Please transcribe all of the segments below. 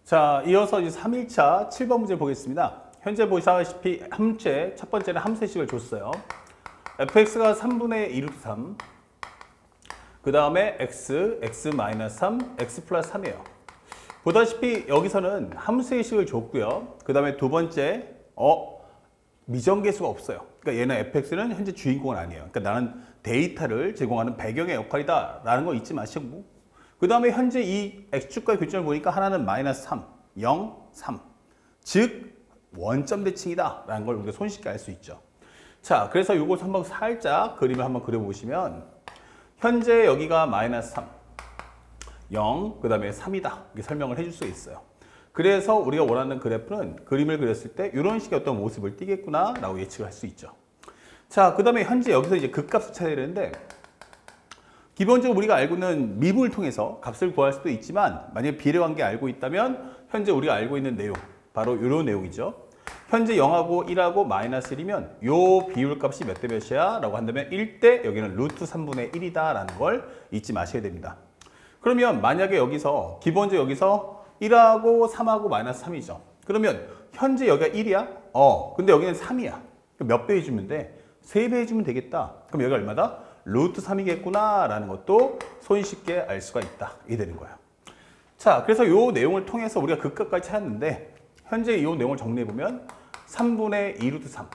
자, 이어서 이제 3일차 7번 문제 보겠습니다. 현재 보시다시피 함수의 첫 번째는 함수식을 줬어요. fx가 3분의 2루트 3, 그 다음에 x, x-3, x 플러스 3이에요. 보다시피 여기서는 함수의 식을 줬고요. 그 다음에 두 번째, 미정계수가 없어요. 그러니까 얘는 fx는 현재 주인공은 아니에요. 그러니까 나는 데이터를 제공하는 배경의 역할이다 라는 거 잊지 마시고, 그 다음에 현재 이 x축과의 교점을 보니까 하나는 마이너스 3, 0, 3. 즉 원점 대칭이다 라는 걸 우리가 손쉽게 알 수 있죠. 자, 그래서 이것을 한번 살짝 그림을 한번 그려보시면 현재 여기가 마이너스 3, 0, 그 다음에 3이다 이렇게 설명을 해줄 수 있어요. 그래서 우리가 원하는 그래프는 그림을 그렸을 때 이런 식의 어떤 모습을 띠겠구나 라고 예측을 할 수 있죠. 자, 그 다음에 현재 여기서 이제 극값을 찾아야 되는데, 기본적으로 우리가 알고 있는 미분을 통해서 값을 구할 수도 있지만, 만약에 비례관계 알고 있다면 현재 우리가 알고 있는 내용, 바로 이런 내용이죠. 현재 0하고 1하고 마이너스 1이면 요 비율값이 몇 대 몇이야? 라고 한다면 1대 여기는 루트 3분의 1이다 라는 걸 잊지 마셔야 됩니다. 그러면 만약에 여기서 기본적으로 여기서 1하고 3하고 마이너스 3이죠. 그러면 현재 여기가 1이야? 근데 여기는 3이야. 몇 배 해주면 돼? 3배 해주면 되겠다. 그럼 여기가 얼마다? 루트 3이겠구나 라는 것도 손쉽게 알 수가 있다. 이게 되는 거예요. 자, 그래서 이 내용을 통해서 우리가 극값까지 찾았는데, 현재 이 내용을 정리해보면 3분의 2 루트 3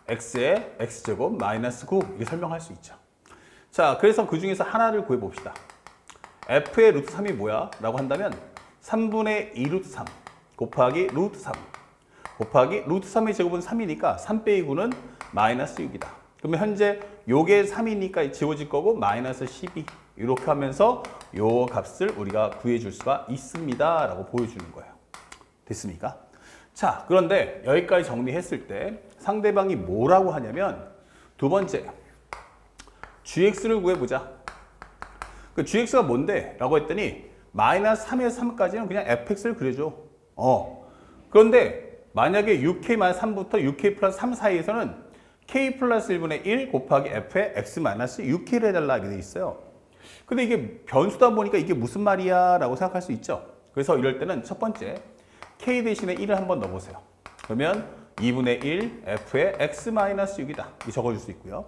x의 x제곱 마이너스 9 이렇게 설명할 수 있죠. 자, 그래서 그 중에서 하나를 구해봅시다. f의 루트 3이 뭐야? 라고 한다면 3분의 2 루트 3 곱하기 루트 3 곱하기 루트 3의 제곱은 3이니까 3 빼기 9는 마이너스 6이다. 그러면 현재 요게 3이니까 지워질 거고 마이너스 12 이렇게 하면서 요 값을 우리가 구해줄 수가 있습니다 라고 보여주는 거예요. 됐습니까? 자, 그런데 여기까지 정리했을 때 상대방이 뭐라고 하냐면, 두 번째 gx를 구해보자. 그 gx가 뭔데? 라고 했더니 마이너스 3에서 3까지는 그냥 fx를 그려줘. 그런데 만약에 6k-3부터 6k 플러스 3 사이에서는 k 플러스 1분의 1 곱하기 f의 x 마이너스 6k를 해달라 이렇게 돼 있어요. 근데 이게 변수다 보니까 이게 무슨 말이야? 라고 생각할 수 있죠. 그래서 이럴 때는 첫 번째 k 대신에 1을 한번 넣어보세요. 그러면 2분의 1 f의 x 마이너스 6이다. 이렇게 적어줄 수 있고요.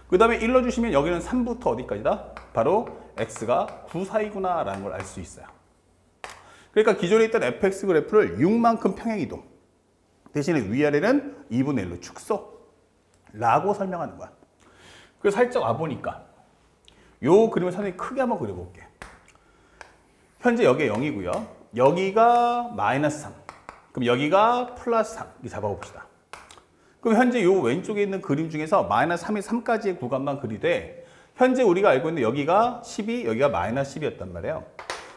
그 다음에 1 넣어주시면 여기는 3부터 어디까지다? 바로 x가 9 사이구나 라는 걸 알 수 있어요. 그러니까 기존에 있던 fx 그래프를 6만큼 평행이동 대신에 위아래는 2분의 1로 축소 라고 설명하는 거야. 그래서 살짝 와보니까 요 그림을 선생님이 크게 한번 그려볼게. 현재 여기가 0이고요. 여기가 마이너스 3. 그럼 여기가 플러스 3. 이렇게 잡아봅시다. 그럼 현재 요 왼쪽에 있는 그림 중에서 마이너스 3에 3까지의 구간만 그리되, 현재 우리가 알고 있는 여기가 12, 여기가 마이너스 10이었단 말이에요.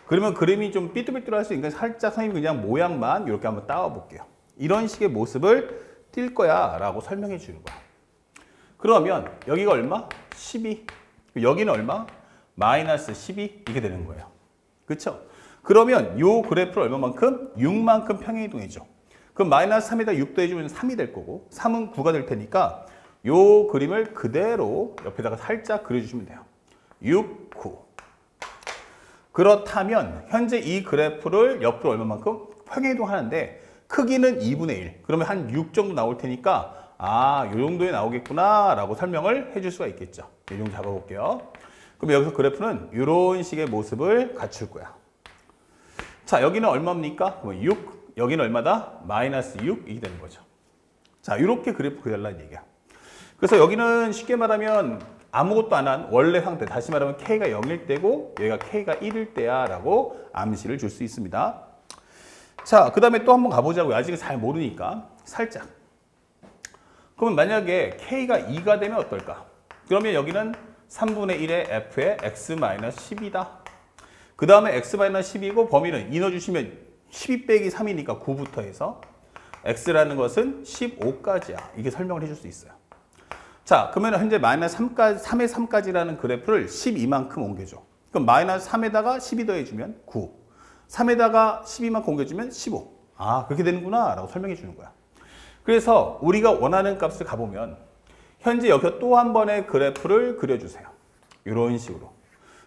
그러면 그림이 좀 삐뚤삐뚤할 수 있으니까 살짝 선생님이 그냥 모양만 이렇게 한번 따와볼게요. 이런 식의 모습을 띌 거야 라고 설명해 주는 거야. 그러면 여기가 얼마? 12. 여기는 얼마? 마이너스 12 이렇게 되는 거예요. 그렇죠? 그러면 요 그래프를 얼마만큼? 6만큼 평행이동이죠. 그럼 마이너스 3에다 6 더해주면 3이 될 거고 3은 9가 될 테니까 요 그림을 그대로 옆에다가 살짝 그려주시면 돼요. 6, 9. 그렇다면 현재 이 그래프를 옆으로 얼마만큼? 평행이동 하는데 크기는 2분의 1. 그러면 한 6 정도 나올 테니까 요 정도에 나오겠구나 라고 설명을 해줄 수가 있겠죠. 이 정도 잡아볼게요. 그럼 여기서 그래프는 이런 식의 모습을 갖출 거야. 자, 여기는 얼마입니까? 6. 여기는 얼마다? 마이너스 6 이게 되는 거죠. 자, 이렇게 그래프 그려달라는 얘기야. 그래서 여기는 쉽게 말하면 아무것도 안 한 원래 상태, 다시 말하면 k가 0일 때고 여기가 k가 1일 때야 라고 암시를 줄 수 있습니다. 자, 그 다음에 또 한번 가보자고요. 아직은 잘 모르니까 살짝. 그러면 만약에 k가 2가 되면 어떨까? 그러면 여기는 3분의 1의 f의 x-10이다. 그 다음에 x-10이고 범위는 2 넣어주시면 12 빼기 3이니까 9부터 해서 x라는 것은 15까지야. 이게 설명을 해줄 수 있어요. 자, 그러면 현재 마이너스 3에 3까지라는 그래프를 12만큼 옮겨줘. 그럼 마이너스 3에다가 12 더해주면 9. 3에다가 12만큼 옮겨주면 15. 그렇게 되는구나 라고 설명해 주는 거야. 그래서 우리가 원하는 값을 가보면 현재 여기서 또 한 번의 그래프를 그려주세요. 이런 식으로.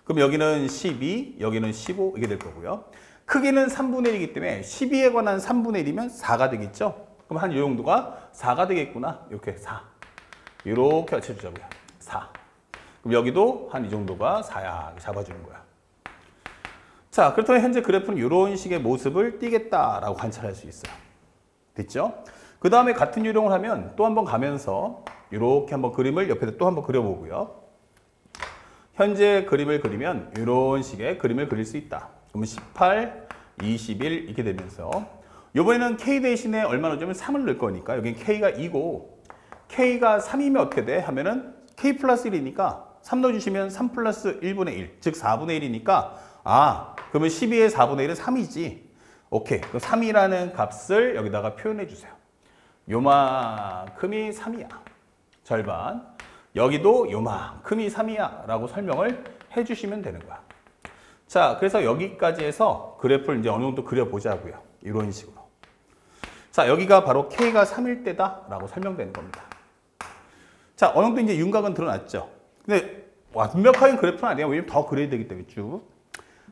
그럼 여기는 12, 여기는 15 이게 될 거고요. 크기는 3분의 1이기 때문에 12에 관한 3분의 1이면 4가 되겠죠? 그럼 한 이 정도가 4가 되겠구나. 이렇게 4. 이렇게 맞춰주자고요. 4. 그럼 여기도 한 이 정도가 4야. 잡아주는 거야. 자, 그렇다면 현재 그래프는 이런 식의 모습을 띠겠다라고 관찰할 수 있어요. 됐죠? 그 다음에 같은 요령을 하면 또 한번 가면서 이렇게 한번 그림을 옆에서 또 한번 그려보고요. 현재 그림을 그리면 이런 식의 그림을 그릴 수 있다. 그러면 18, 21 이렇게 되면서 이번에는 K 대신에 얼마 넣으면 3을 넣을 거니까 여기는 K가 2고 K가 3이면 어떻게 돼? 하면은 K 플러스 1이니까 3 넣어주시면 3 플러스 1분의 1, 즉 4분의 1이니까 그러면 12의 4분의 1은 3이지. 오케이. 그럼 3이라는 값을 여기다가 표현해 주세요. 요만큼이 3이야. 절반. 여기도 요만큼이 3이야. 라고 설명을 해 주시면 되는 거야. 자, 그래서 여기까지 해서 그래프를 이제 어느 정도 그려보자고요. 이런 식으로. 자, 여기가 바로 K가 3일 때다. 라고 설명되는 겁니다. 자, 어느 정도 이제 윤곽은 드러났죠. 근데 완벽하게 그래프는 아니야. 왜냐면 더 그려야 되기 때문에 쭉.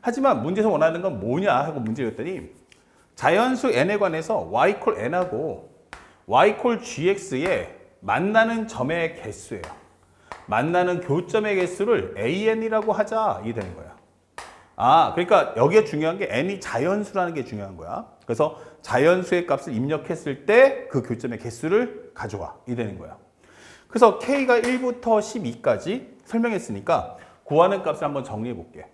하지만 문제에서 원하는 건 뭐냐 하고 문제를 냈더니 자연수 n에 관해서 y 콜 n하고 y 콜 gx에 만나는 점의 개수예요. 만나는 교점의 개수를 an이라고 하자. 이게 되는 거야. 그러니까 여기에 중요한 게 n이 자연수라는 게 중요한 거야. 그래서 자연수의 값을 입력했을 때 그 교점의 개수를 가져와. 이게 되는 거야. 그래서 k가 1부터 12까지 설명했으니까 구하는 값을 한번 정리해 볼게.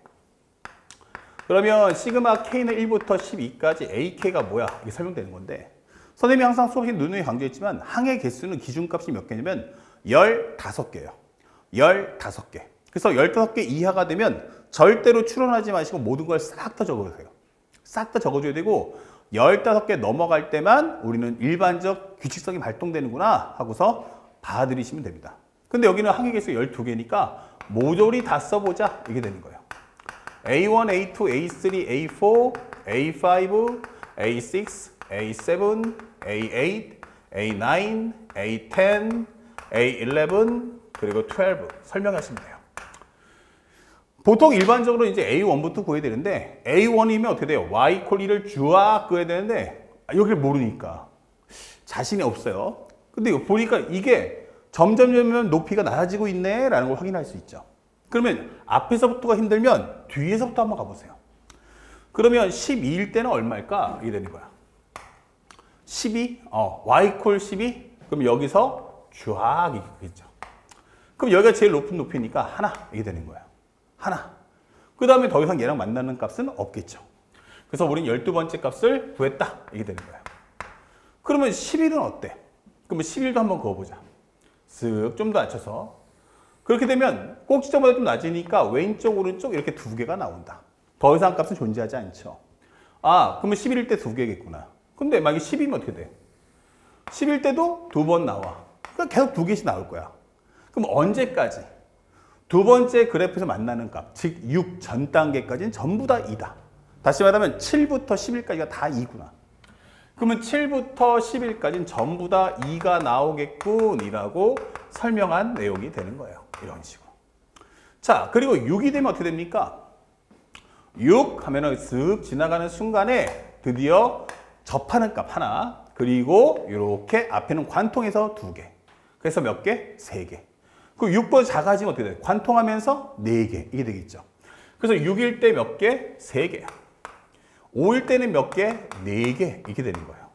그러면 시그마 K는 1부터 12까지 AK가 뭐야? 이게 설명되는 건데 선생님이 항상 수업에 누누이 강조했지만 항의 개수는 기준값이 몇 개냐면 15개예요. 15개. 그래서 15개 이하가 되면 절대로 추론하지 마시고 모든 걸 싹 다 적어주세요. 싹 다 적어줘야 되고 15개 넘어갈 때만 우리는 일반적 규칙성이 발동되는구나 하고서 봐드리시면 됩니다. 근데 여기는 항의 개수 12개니까 모조리 다 써보자. 이게 되는 거예요. A1, A2, A3, A4, A5, A6, A7, A8, A9, A10, A11, 그리고 12 설명하시면 돼요. 보통 일반적으로 이제 A1부터 구해야 되는데 A1이면 어떻게 돼요? Y 콜 2를 쫙 구해야 되는데 여기를 모르니까 자신이 없어요. 근데 보니까 이게 점점 높이가 낮아지고 있네 라는 걸 확인할 수 있죠. 그러면 앞에서부터가 힘들면 뒤에서부터 한번 가보세요. 그러면 12일 때는 얼마일까? 이게 되는 거야. 12? y 콜 12? 그럼 여기서 쫙 있겠죠. 그럼 여기가 제일 높은 높이니까 하나 이게 되는 거야. 하나. 그 다음에 더 이상 얘랑 만나는 값은 없겠죠. 그래서 우리는 12번째 값을 구했다. 이게 되는 거야. 그러면 11은 어때? 그러면 11도 한번 그어보자. 쓱 좀 더 낮춰서. 그렇게 되면 꼭지점보다 좀 낮으니까 왼쪽 오른쪽 이렇게 두 개가 나온다. 더 이상 값은 존재하지 않죠. 그러면 11일 때 두 개겠구나. 근데 만약에 10이면 어떻게 돼? 10일 때도 두 번 나와. 그러니까 계속 두 개씩 나올 거야. 그럼 언제까지? 두 번째 그래프에서 만나는 값, 즉 6 전 단계까지는 전부 다 2다. 다시 말하면 7부터 10일까지가 다 2구나. 그러면 7부터 10일까지는 전부 다 2가 나오겠군이라고 설명한 내용이 되는 거예요. 이런 식으로. 자, 그리고 6이 되면 어떻게 됩니까? 6 하면은 쓱 지나가는 순간에 드디어 접하는 값 하나, 그리고 이렇게 앞에는 관통해서 2개. 그래서 몇 개? 3개. 그 6보다 작아지면 어떻게 돼요? 관통하면서 4개. 이게 되겠죠. 그래서 6일 때 몇 개? 3개. 5일 때는 몇 개? 4개. 이렇게 되는 거예요.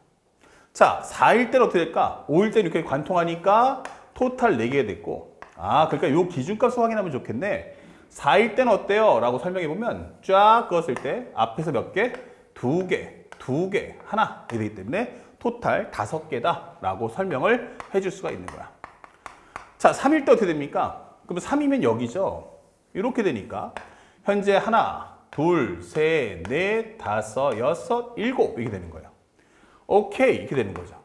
자, 4일 때는 어떻게 될까? 5일 때는 이렇게 관통하니까 토탈 4개가 됐고, 그러니까 요 기준값을 확인하면 좋겠네. 4일 때는 어때요? 라고 설명해 보면 쫙 그었을 때 앞에서 몇 개? 2개, 2개, 하나 이렇게 되기 때문에 토탈 5개다 라고 설명을 해줄 수가 있는 거야. 자, 3일 때 어떻게 됩니까? 그러면 3이면 여기죠. 이렇게 되니까 현재 하나, 둘, 셋, 넷, 다섯, 여섯, 일곱 이렇게 되는 거예요. 오케이 이렇게 되는 거죠.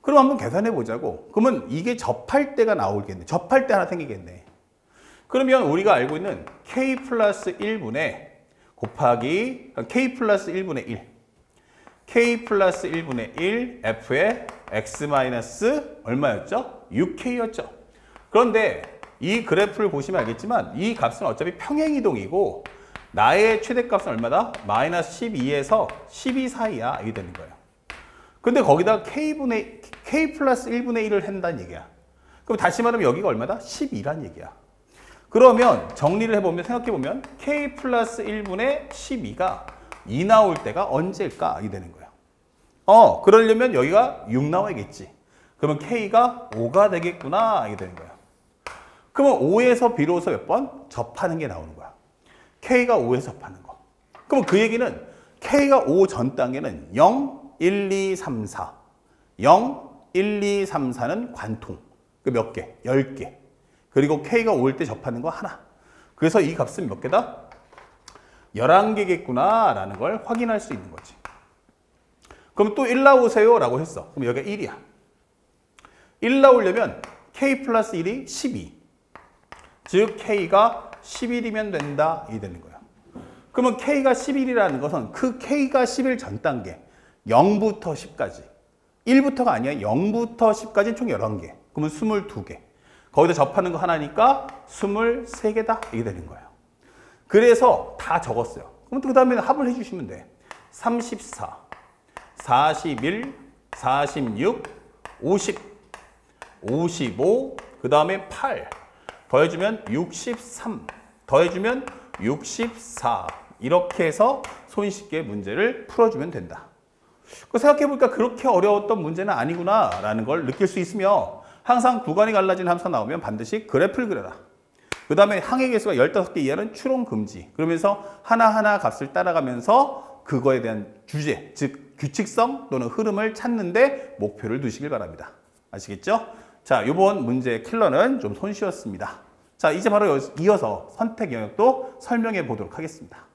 그럼 한번 계산해 보자고. 그러면 이게 접할 때가 나오겠네. 접할 때 하나 생기겠네. 그러면 우리가 알고 있는 K 플러스 1분의 곱하기 K 플러스 1분의 1 K 플러스 1분의 1 F의 X 마이너스 얼마였죠? 6K였죠. 그런데 이 그래프를 보시면 알겠지만 이 값은 어차피 평행이동이고 나의 최대값은 얼마다? 마이너스 12에서 12 사이야. 이게 되는 거예요. 근데 거기다 K 플러스 1분의 1을 한다는 얘기야. 그럼 다시 말하면 여기가 얼마다? 12란 얘기야. 그러면 정리를 해보면, 생각해보면 K 플러스 1분의 12가 2 나올 때가 언제일까? 이게 되는 거예요. 그러려면 여기가 6 나와야겠지. 그러면 K가 5가 되겠구나. 이게 되는 거예요. 그러면 5에서 비로소 몇 번? 접하는 게 나오는 거야. K가 5에서 접하는 거. 그럼 그 얘기는 K가 5 전 단계는 0, 1, 2, 3, 4. 0, 1, 2, 3, 4는 관통. 그 몇 개? 10개. 그리고 K가 5일 때 접하는 거 하나. 그래서 이 값은 몇 개다? 11개겠구나 라는 걸 확인할 수 있는 거지. 그럼 또 1 나오세요 라고 했어. 그럼 여기가 1이야. 1 나오려면 K 플러스 1이 12. 즉 K가 11이면 된다. 이 되는 거야. 그러면 K가 11이라는 것은 그 K가 11 전 단계 0부터 10까지 1부터가 아니야. 0부터 10까지는 총 11개. 그러면 22개. 거기다 접하는 거 하나니까 23개다. 이게 되는 거예요. 그래서 다 적었어요. 그럼 또 그 다음에 합을 해주시면 돼. 34, 41, 46, 50, 55, 그 다음에 8. 더해주면 63, 더해주면 64. 이렇게 해서 손쉽게 문제를 풀어주면 된다. 생각해보니까 그렇게 어려웠던 문제는 아니구나 라는 걸 느낄 수 있으며 항상 구간이 갈라진 함수가 나오면 반드시 그래프를 그려라. 그 다음에 항의 개수가 15개 이하는 추론 금지. 그러면서 하나하나 값을 따라가면서 그거에 대한 주제, 즉 규칙성 또는 흐름을 찾는데 목표를 두시길 바랍니다. 아시겠죠? 자, 이번 문제의 킬러는 좀 손쉬웠습니다. 자, 이제 바로 이어서 선택 영역도 설명해 보도록 하겠습니다.